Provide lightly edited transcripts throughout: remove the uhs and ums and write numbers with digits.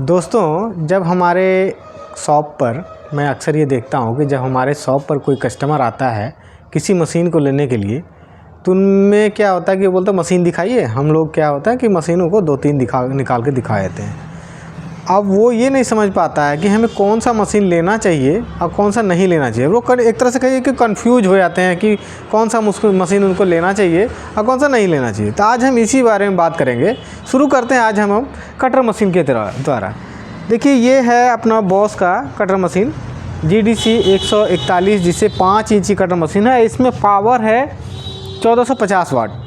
दोस्तों, जब हमारे शॉप पर मैं अक्सर ये देखता हूँ कि जब हमारे शॉप पर कोई कस्टमर आता है किसी मशीन को लेने के लिए, तो उनमें क्या होता है कि वो बोलते हैं मशीन दिखाइए। हम लोग क्या होता है कि मशीनों को 2-3 निकाल के दिखा देते हैं। अब वो ये नहीं समझ पाता है कि हमें कौन सा मशीन लेना चाहिए और कौन सा नहीं लेना चाहिए। वो एक तरह से कहिए कि कंफ्यूज हो जाते हैं कि कौन सा मशीन उनको लेना चाहिए और कौन सा नहीं लेना चाहिए। तो आज हम इसी बारे में बात करेंगे। शुरू करते हैं आज हम कटर मशीन के द्वारा। देखिए, ये है अपना बॉस का कटर मशीन GDC 141, जिसे 5 इंची कटर मशीन है। इसमें पावर है 1450 वाट।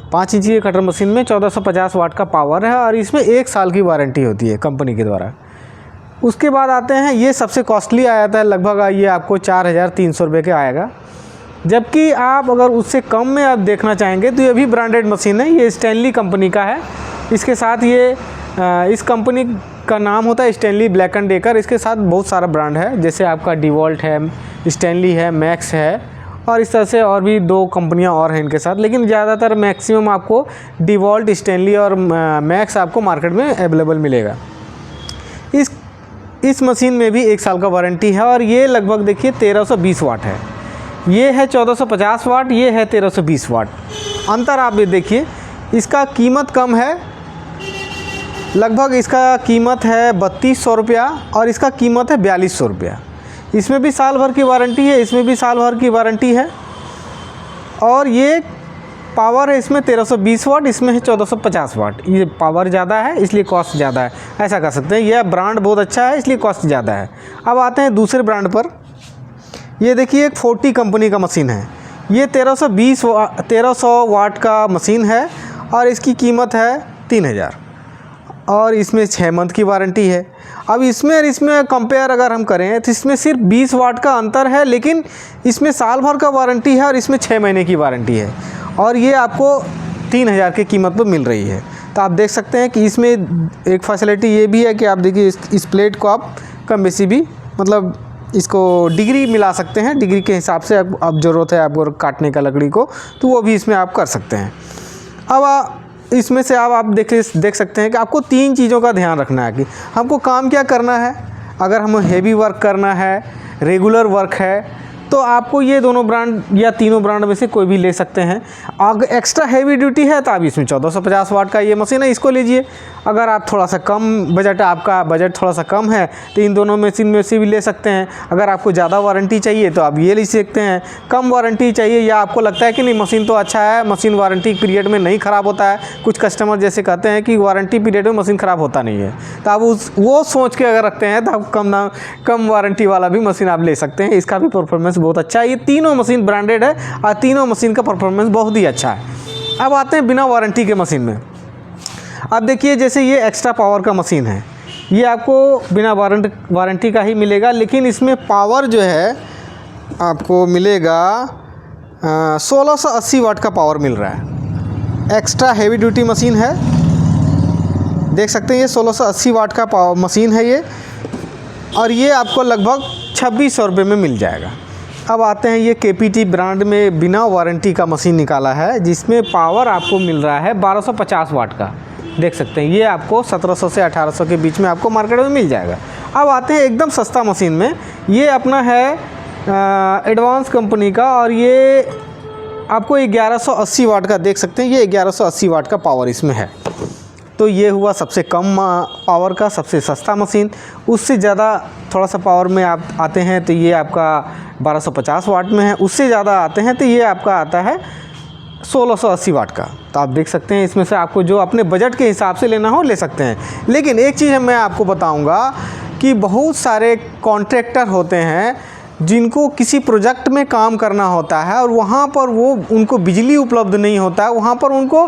5 इंची की कटर मशीन में 1450 वाट का पावर है और इसमें 1 साल की वारंटी होती है कंपनी के द्वारा। उसके बाद आते हैं, ये सबसे कॉस्टली आ जाता है, लगभग ये आपको 4300 रुपये का आएगा। जबकि आप अगर उससे कम में आप देखना चाहेंगे तो ये भी ब्रांडेड मशीन है। ये स्टैनली कंपनी का है। इसके साथ ये इस कंपनी का नाम होता है स्टैनली ब्लैक एंड डेकर। इसके साथ बहुत सारा ब्रांड है, जैसे आपका डिवॉल्ट है, स्टैनली है, मैक्स है और इस तरह से और भी 2 कंपनियां और हैं इनके साथ। लेकिन ज़्यादातर मैक्सिमम आपको डिवॉल्ट, स्टैनली और मैक्स आपको मार्केट में अवेलेबल मिलेगा। इस मशीन में भी 1 साल का वारंटी है और ये लगभग देखिए 1320 वाट है। ये है 1450 वाट, ये है 1320 वाट। अंतर आप ये देखिए, इसका कीमत कम है, लगभग इसका कीमत है 3200 रुपया और इसका कीमत है 4200 रुपया। इसमें भी साल भर की वारंटी है, इसमें भी साल भर की वारंटी है। और ये पावर है इसमें 1320 वाट, इसमें है 1450 वाट। ये पावर ज़्यादा है इसलिए कॉस्ट ज़्यादा है, ऐसा कर सकते हैं। यह ब्रांड बहुत अच्छा है इसलिए कॉस्ट ज़्यादा है। अब आते हैं दूसरे ब्रांड पर। ये देखिए, एक 40 कंपनी का मशीन है। ये 1300 वाट का मशीन है और इसकी कीमत है 3000 और इसमें 6 मंथ की वारंटी है। अब इसमें और इसमें कंपेयर अगर हम करें तो इसमें सिर्फ 20 वाट का अंतर है, लेकिन इसमें साल भर का वारंटी है और इसमें 6 महीने की वारंटी है और ये आपको 3000 की कीमत पर मिल रही है। तो आप देख सकते हैं कि इसमें एक फैसिलिटी ये भी है कि आप देखिए इस प्लेट को आप कम बेसी भी मतलब इसको डिग्री मिला सकते हैं। डिग्री के हिसाब से अब ज़रूरत है आपको काटने का लकड़ी को, तो वो भी इसमें आप कर सकते हैं। अब इसमें से आप देख सकते हैं कि आपको 3 चीज़ों का ध्यान रखना है कि हमको काम क्या करना है। अगर हमें हेवी वर्क करना है, रेगुलर वर्क है, तो आपको ये दोनों ब्रांड या तीनों ब्रांड में से कोई भी ले सकते हैं। अगर एक्स्ट्रा हेवी ड्यूटी है तो आप इसमें 1450 वाट का ये मशीन है, इसको लीजिए। अगर आप थोड़ा सा कम बजट है, आपका बजट थोड़ा सा कम है, तो इन दोनों मशीन में से भी ले सकते हैं। अगर आपको ज़्यादा वारंटी चाहिए तो आप ये ले सकते हैं। कम वारंटी चाहिए या आपको लगता है कि नहीं मशीन तो अच्छा है, मशीन वारंटी पीरियड में नहीं ख़राब होता है, कुछ कस्टमर जैसे कहते हैं कि वारंटी पीरियड में मशीन ख़राब होता नहीं है, तो आप वो सोच के अगर रखते हैं तो आप कम वारंटी वाला भी मशीन आप ले सकते हैं। इसका भी परफॉर्मेंस बहुत अच्छा है। ये तीनों मशीन ब्रांडेड है और तीनों मशीन का परफॉर्मेंस बहुत ही अच्छा है। अब आते हैं बिना वारंटी के मशीन में। अब देखिए, जैसे ये एक्स्ट्रा पावर का मशीन है, ये आपको बिना वारंटी का ही मिलेगा, लेकिन इसमें पावर जो है आपको मिलेगा 1680 वाट का पावर मिल रहा है। एक्स्ट्रा हेवी ड्यूटी मशीन है, देख सकते हैं ये 1680 वाट का पावर मशीन है ये, और ये आपको लगभग 2600 रुपये में मिल जाएगा। अब आते हैं, ये KPT ब्रांड में बिना वारंटी का मशीन निकाला है, जिसमें पावर आपको मिल रहा है 1250 वाट का। देख सकते हैं ये आपको 1700 से 1800 के बीच में आपको मार्केट में मिल जाएगा। अब आते हैं एकदम सस्ता मशीन में। ये अपना है एडवांस कंपनी का और ये आपको 1180 वाट का, देख सकते हैं ये 1180 वाट का पावर इसमें है। तो ये हुआ सबसे कम पावर का सबसे सस्ता मशीन। उससे ज़्यादा थोड़ा सा पावर में आप आते हैं तो ये आपका 1250 वाट में है। उससे ज़्यादा आते हैं तो ये आपका आता है 1680 वाट का। तो आप देख सकते हैं इसमें से आपको जो अपने बजट के हिसाब से लेना हो ले सकते हैं। लेकिन एक चीज़ मैं आपको बताऊंगा कि बहुत सारे कॉन्ट्रैक्टर होते हैं जिनको किसी प्रोजेक्ट में काम करना होता है और वहाँ पर उनको बिजली उपलब्ध नहीं होता है, वहाँ पर उनको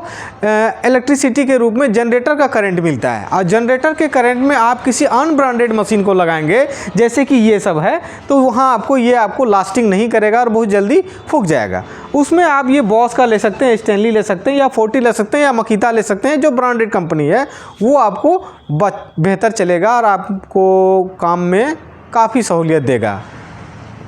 इलेक्ट्रिसिटी के रूप में जनरेटर का करंट मिलता है। और जनरेटर के करंट में आप किसी अनब्रांडेड मशीन को लगाएंगे, जैसे कि ये सब है, तो वहाँ आपको लास्टिंग नहीं करेगा और बहुत जल्दी फूक जाएगा। उसमें आप ये बॉस का ले सकते हैं, स्टैनली ले सकते हैं या 40 ले सकते हैं या मकीता ले सकते हैं। जो ब्रांडेड कंपनी है वो आपको बेहतर चलेगा और आपको काम में काफ़ी सहूलियत देगा।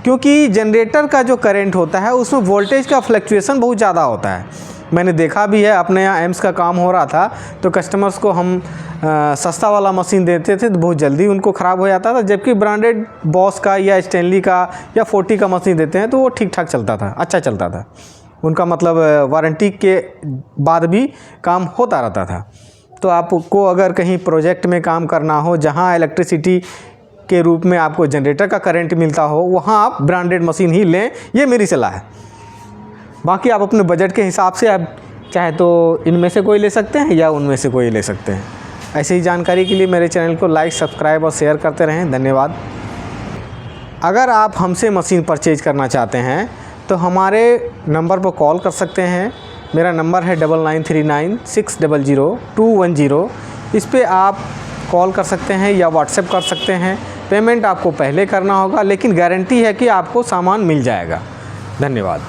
क्योंकि जनरेटर का जो करंट होता है उसमें वोल्टेज का फ्लक्चुएशन बहुत ज़्यादा होता है। मैंने देखा भी है, अपने यहाँ एम्स का काम हो रहा था तो कस्टमर्स को हम सस्ता वाला मशीन देते थे तो बहुत जल्दी उनको ख़राब हो जाता था, जबकि ब्रांडेड बॉस का या स्टैनली का या 40 का मशीन देते हैं तो वो ठीक ठाक चलता था, अच्छा चलता था। उनका मतलब वारंटी के बाद भी काम होता रहता था। तो आपको अगर कहीं प्रोजेक्ट में काम करना हो जहाँ इलेक्ट्रिसिटी के रूप में आपको जनरेटर का करंट मिलता हो, वहाँ आप ब्रांडेड मशीन ही लें, ये मेरी सलाह है। बाकी आप अपने बजट के हिसाब से आप चाहे तो इनमें से कोई ले सकते हैं या उनमें से कोई ले सकते हैं। ऐसे ही जानकारी के लिए मेरे चैनल को लाइक, सब्सक्राइब और शेयर करते रहें। धन्यवाद। अगर आप हमसे मशीन परचेज करना चाहते हैं तो हमारे नंबर पर कॉल कर सकते हैं। मेरा नंबर है 9939600210। इस पे आप कॉल कर सकते हैं या व्हाट्सएप कर सकते हैं। पेमेंट आपको पहले करना होगा, लेकिन गारंटी है कि आपको सामान मिल जाएगा। धन्यवाद।